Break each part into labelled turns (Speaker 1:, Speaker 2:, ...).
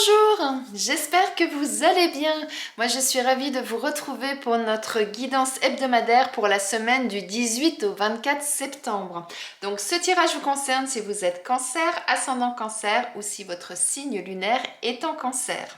Speaker 1: Bonjour, j'espère que vous allez bien. Moi je suis ravie de vous retrouver pour notre guidance hebdomadaire pour la semaine du 18 au 24 septembre. Donc ce tirage vous concerne si vous êtes cancer, ascendant cancer ou si votre signe lunaire est en cancer.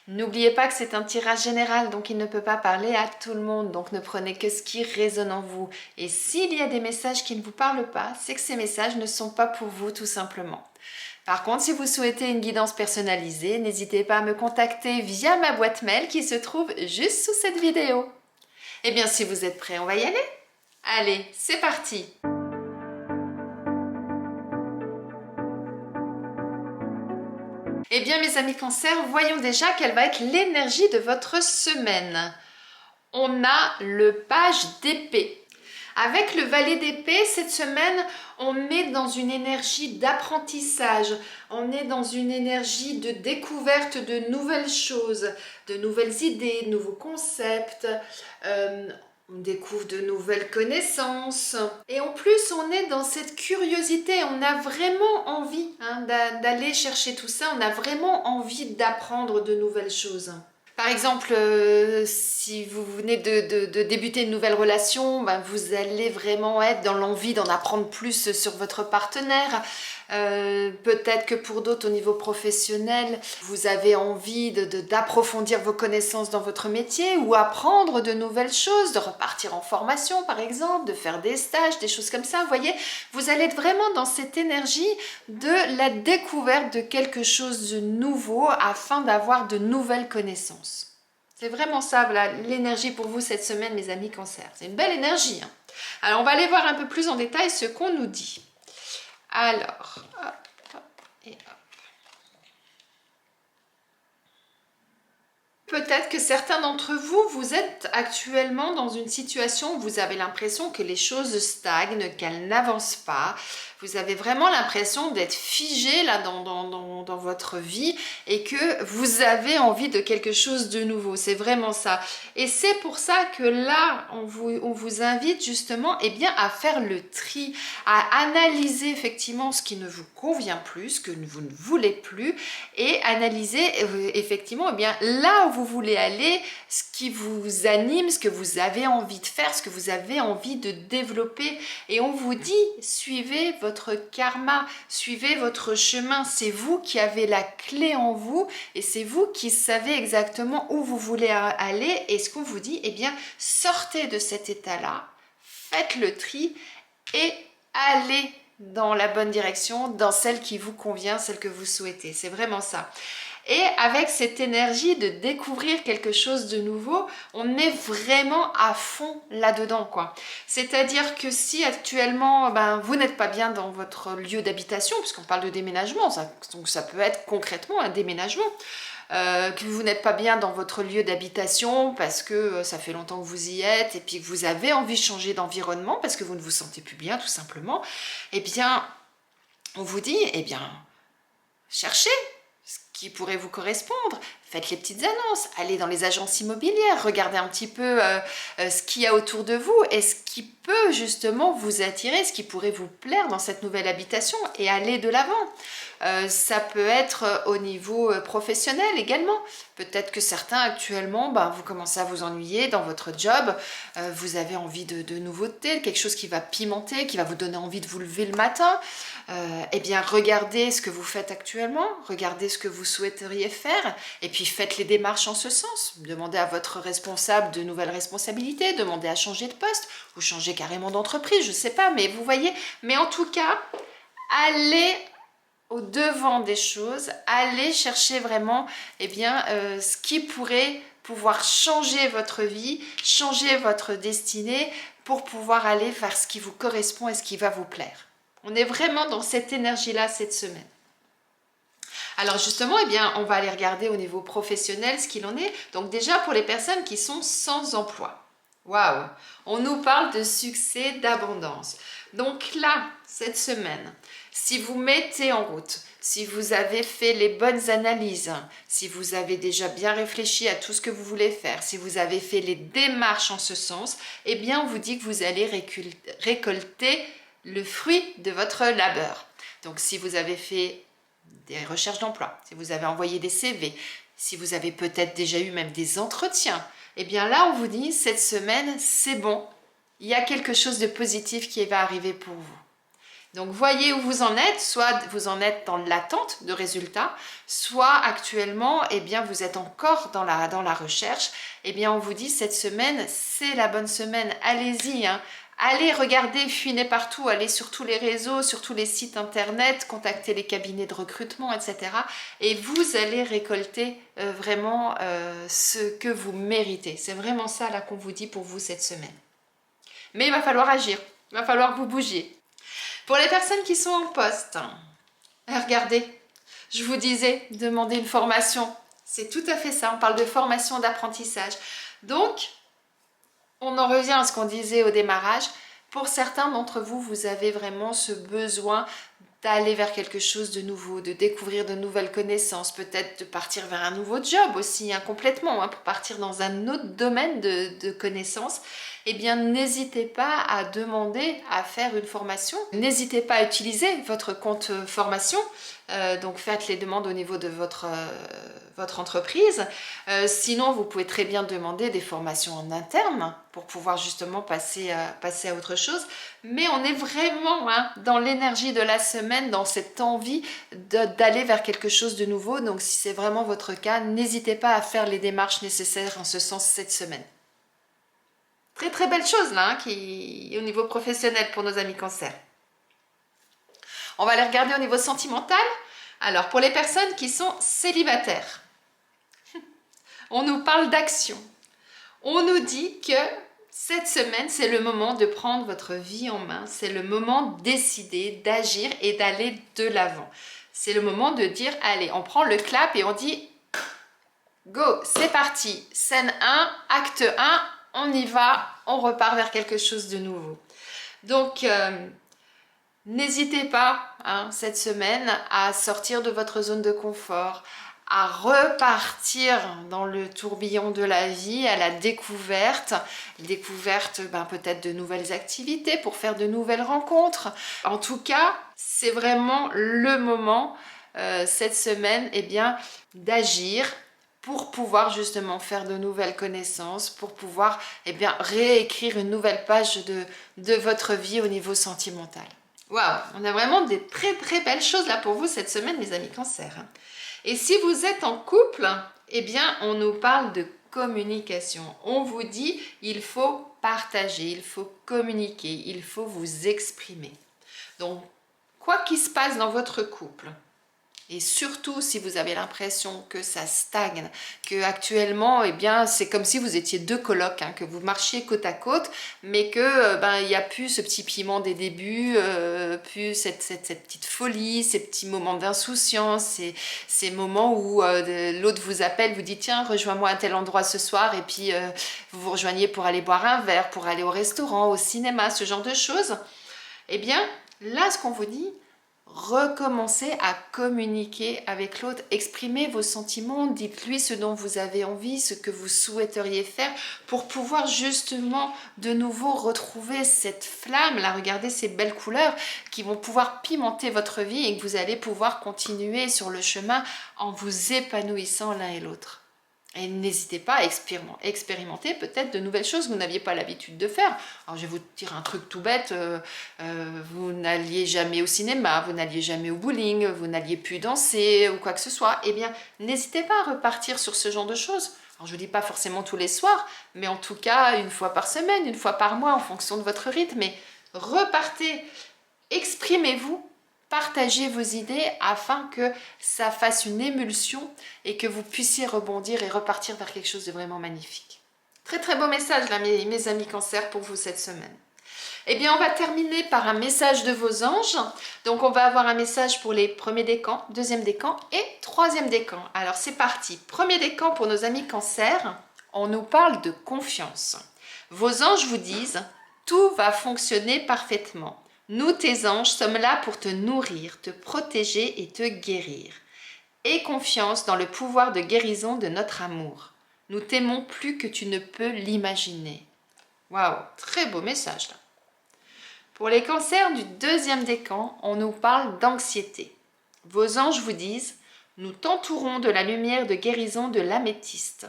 Speaker 1: N'oubliez pas que c'est un tirage général, donc il ne peut pas parler à tout le monde, donc ne prenez que ce qui résonne en vous. Et s'il y a des messages qui ne vous parlent pas, c'est que ces messages ne sont pas pour vous tout simplement. Par contre, si vous souhaitez une guidance personnalisée, n'hésitez pas à me contacter via ma boîte mail qui se trouve juste sous cette vidéo. Eh bien, si vous êtes prêts, on va y aller? Allez, c'est parti! Eh bien, mes amis cancer, voyons déjà quelle va être l'énergie de votre semaine. On a le page d'épée. Avec le valet d'épée, cette semaine, on est dans une énergie d'apprentissage, on est dans une énergie de découverte de nouvelles choses, de nouvelles idées, de nouveaux concepts, on découvre de nouvelles connaissances. Et en plus, on est dans cette curiosité, on a vraiment envie d'aller chercher tout ça, on a vraiment envie d'apprendre de nouvelles choses. Par exemple, si vous venez de débuter une nouvelle relation, ben vous allez vraiment être dans l'envie d'en apprendre plus sur votre partenaire. Peut-être que pour d'autres, au niveau professionnel, vous avez envie d'approfondir vos connaissances dans votre métier ou apprendre de nouvelles choses, de repartir en formation par exemple, de faire des stages, des choses comme ça. Vous voyez, vous allez être vraiment dans cette énergie de la découverte de quelque chose de nouveau afin d'avoir de nouvelles connaissances. C'est vraiment ça, voilà, l'énergie pour vous cette semaine, mes amis cancer. C'est une belle énergie. Alors, on va aller voir un peu plus en détail ce qu'on nous dit. Alors, hop, hop et hop. Peut-être que certains d'entre vous, vous êtes actuellement dans une situation où vous avez l'impression que les choses stagnent, qu'elles n'avancent pas. Vous avez vraiment l'impression d'être figé là dans votre vie et que vous avez envie de quelque chose de nouveau. C'est vraiment ça. Et c'est pour ça que là, on vous invite justement bien, à faire le tri, à analyser effectivement ce qui ne vous convient plus, ce que vous ne voulez plus et analyser effectivement bien, là où vous voulez aller, ce qui vous anime, ce que vous avez envie de faire, ce que vous avez envie de développer. Et on vous dit, suivez votre karma, suivez votre chemin. C'est vous qui avez la clé en vous et c'est vous qui savez exactement où vous voulez aller. Et ce qu'on vous dit, eh bien, sortez de cet état-là, faites le tri et allez dans la bonne direction, dans celle qui vous convient, celle que vous souhaitez. C'est vraiment ça. Et avec cette énergie de découvrir quelque chose de nouveau, on est vraiment à fond là-dedans, quoi. C'est-à-dire que si actuellement, vous n'êtes pas bien dans votre lieu d'habitation, puisqu'on parle de déménagement, donc ça peut être concrètement un déménagement, que vous n'êtes pas bien dans votre lieu d'habitation parce que ça fait longtemps que vous y êtes et puis que vous avez envie de changer d'environnement parce que vous ne vous sentez plus bien, tout simplement, eh bien, on vous dit, eh bien, cherchez ce qui pourrait vous correspondre, faites les petites annonces, allez dans les agences immobilières, regardez un petit peu ce qu'il y a autour de vous et ce qui peut justement vous attirer, ce qui pourrait vous plaire dans cette nouvelle habitation et aller de l'avant. Ça peut être au niveau professionnel également. Peut-être que certains actuellement, vous commencez à vous ennuyer dans votre job, vous avez envie de nouveautés, quelque chose qui va pimenter, qui va vous donner envie de vous lever le matin. Eh bien, regardez ce que vous faites actuellement, regardez ce que vous souhaiteriez faire et puis faites les démarches en ce sens. Demandez à votre responsable de nouvelles responsabilités, demandez à changer de poste ou changer carrément d'entreprise, je ne sais pas, mais vous voyez. Mais en tout cas, allez au devant des choses, allez chercher vraiment ce qui pourrait pouvoir changer votre vie, changer votre destinée pour pouvoir aller vers ce qui vous correspond et ce qui va vous plaire. On est vraiment dans cette énergie-là cette semaine. Alors justement, on va aller regarder au niveau professionnel ce qu'il en est. Donc déjà pour les personnes qui sont sans emploi. Waouh! On nous parle de succès, d'abondance. Donc là, cette semaine, si vous mettez en route, si vous avez fait les bonnes analyses, si vous avez déjà bien réfléchi à tout ce que vous voulez faire, si vous avez fait les démarches en ce sens, on vous dit que vous allez récolter le fruit de votre labeur. Donc si vous avez fait des recherches d'emploi, si vous avez envoyé des CV, si vous avez peut-être déjà eu même des entretiens, eh bien là, on vous dit, cette semaine, c'est bon. Il y a quelque chose de positif qui va arriver pour vous. Donc, voyez où vous en êtes, soit vous en êtes dans l'attente de résultats, soit actuellement, eh bien, vous êtes encore dans la recherche. Eh bien, on vous dit, cette semaine, c'est la bonne semaine. Allez-y, hein. Allez regarder, fuiner partout, allez sur tous les réseaux, sur tous les sites internet, contactez les cabinets de recrutement, etc. Et vous allez récolter vraiment ce que vous méritez. C'est vraiment ça là qu'on vous dit pour vous cette semaine. Mais il va falloir agir, il va falloir que vous bougiez. Pour les personnes qui sont en poste, regardez, je vous disais, demandez une formation. C'est tout à fait ça, on parle de formation, d'apprentissage. Donc, on en revient à ce qu'on disait au démarrage. Pour certains d'entre vous, vous avez vraiment ce besoin d'aller vers quelque chose de nouveau, de découvrir de nouvelles connaissances, peut-être de partir vers un nouveau job aussi, hein, complètement, hein, pour partir dans un autre domaine de connaissances. Eh bien, n'hésitez pas à demander à faire une formation. N'hésitez pas à utiliser votre compte formation. Donc, faites les demandes au niveau de votre entreprise. Sinon, vous pouvez très bien demander des formations en interne pour pouvoir justement passer à autre chose. Mais on est vraiment dans l'énergie de la semaine, dans cette envie d'aller vers quelque chose de nouveau. Donc, si c'est vraiment votre cas, n'hésitez pas à faire les démarches nécessaires en ce sens cette semaine. Très très belle chose là, qui au niveau professionnel pour nos amis cancer. On va aller regarder au niveau sentimental. Alors, pour les personnes qui sont célibataires, on nous parle d'action. On nous dit que cette semaine, c'est le moment de prendre votre vie en main. C'est le moment de décider, d'agir et d'aller de l'avant. C'est le moment de dire, allez, on prend le clap et on dit, go, c'est parti. Scène 1, acte 1, on y va, on repart vers quelque chose de nouveau. Donc, n'hésitez pas cette semaine à sortir de votre zone de confort, à repartir dans le tourbillon de la vie, à la découverte peut-être de nouvelles activités pour faire de nouvelles rencontres. En tout cas, c'est vraiment le moment cette semaine d'agir pour pouvoir justement faire de nouvelles connaissances, pour pouvoir réécrire une nouvelle page de votre vie au niveau sentimental. Waouh, on a vraiment des très très belles choses là pour vous cette semaine, les amis cancer. Et si vous êtes en couple, on nous parle de communication. On vous dit, il faut partager, il faut communiquer, il faut vous exprimer. Donc, quoi qu'il se passe dans votre couple, et surtout si vous avez l'impression que ça stagne, que actuellement, c'est comme si vous étiez deux colocs, que vous marchiez côte à côte, mais que il n'y a plus ce petit piment des débuts, plus cette petite folie, ces petits moments d'insouciance, ces moments où l'autre vous appelle, vous dit tiens, rejoins-moi à tel endroit ce soir, et puis vous vous rejoignez pour aller boire un verre, pour aller au restaurant, au cinéma, ce genre de choses. Là, ce qu'on vous dit, recommencez à communiquer avec l'autre, exprimez vos sentiments, dites-lui ce dont vous avez envie, ce que vous souhaiteriez faire pour pouvoir justement de nouveau retrouver cette flamme, là regardez ces belles couleurs qui vont pouvoir pimenter votre vie et que vous allez pouvoir continuer sur le chemin en vous épanouissant l'un et l'autre. Et n'hésitez pas à expérimenter peut-être de nouvelles choses que vous n'aviez pas l'habitude de faire. Alors je vais vous dire un truc tout bête, vous n'alliez jamais au cinéma, vous n'alliez jamais au bowling, vous n'alliez plus danser ou quoi que ce soit. N'hésitez pas à repartir sur ce genre de choses. Alors je ne vous dis pas forcément tous les soirs, mais en tout cas une fois par semaine, une fois par mois en fonction de votre rythme. Mais repartez, exprimez-vous. Partagez vos idées afin que ça fasse une émulsion et que vous puissiez rebondir et repartir vers quelque chose de vraiment magnifique. Très très beau message là mes amis cancer pour vous cette semaine. On va terminer par un message de vos anges. Donc on va avoir un message pour les premiers décans, deuxième décan et troisième décan. Alors c'est parti. Premier décan pour nos amis cancer, on nous parle de confiance. Vos anges vous disent tout va fonctionner parfaitement. Nous, tes anges, sommes là pour te nourrir, te protéger et te guérir. Aie confiance dans le pouvoir de guérison de notre amour. Nous t'aimons plus que tu ne peux l'imaginer. Waouh, très beau message là. Pour les cancers du deuxième décan, on nous parle d'anxiété. Vos anges vous disent: nous t'entourons de la lumière de guérison de l'améthyste.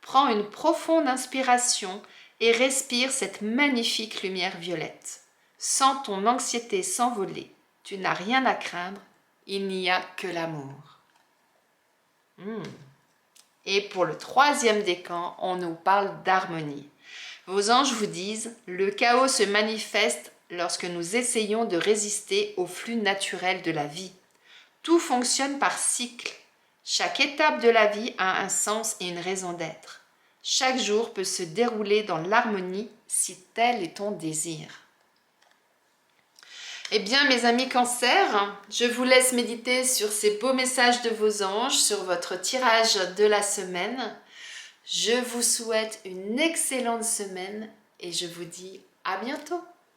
Speaker 1: Prends une profonde inspiration et respire cette magnifique lumière violette. Sens ton anxiété s'envoler. Tu n'as rien à craindre, il n'y a que l'amour. Et pour le troisième décan, on nous parle d'harmonie. Vos anges vous disent: le chaos se manifeste lorsque nous essayons de résister au flux naturel de la vie. Tout fonctionne par cycle. Chaque étape de la vie a un sens et une raison d'être. Chaque jour peut se dérouler dans l'harmonie si tel est ton désir. Eh bien, mes amis Cancer, je vous laisse méditer sur ces beaux messages de vos anges, sur votre tirage de la semaine. Je vous souhaite une excellente semaine et je vous dis à bientôt.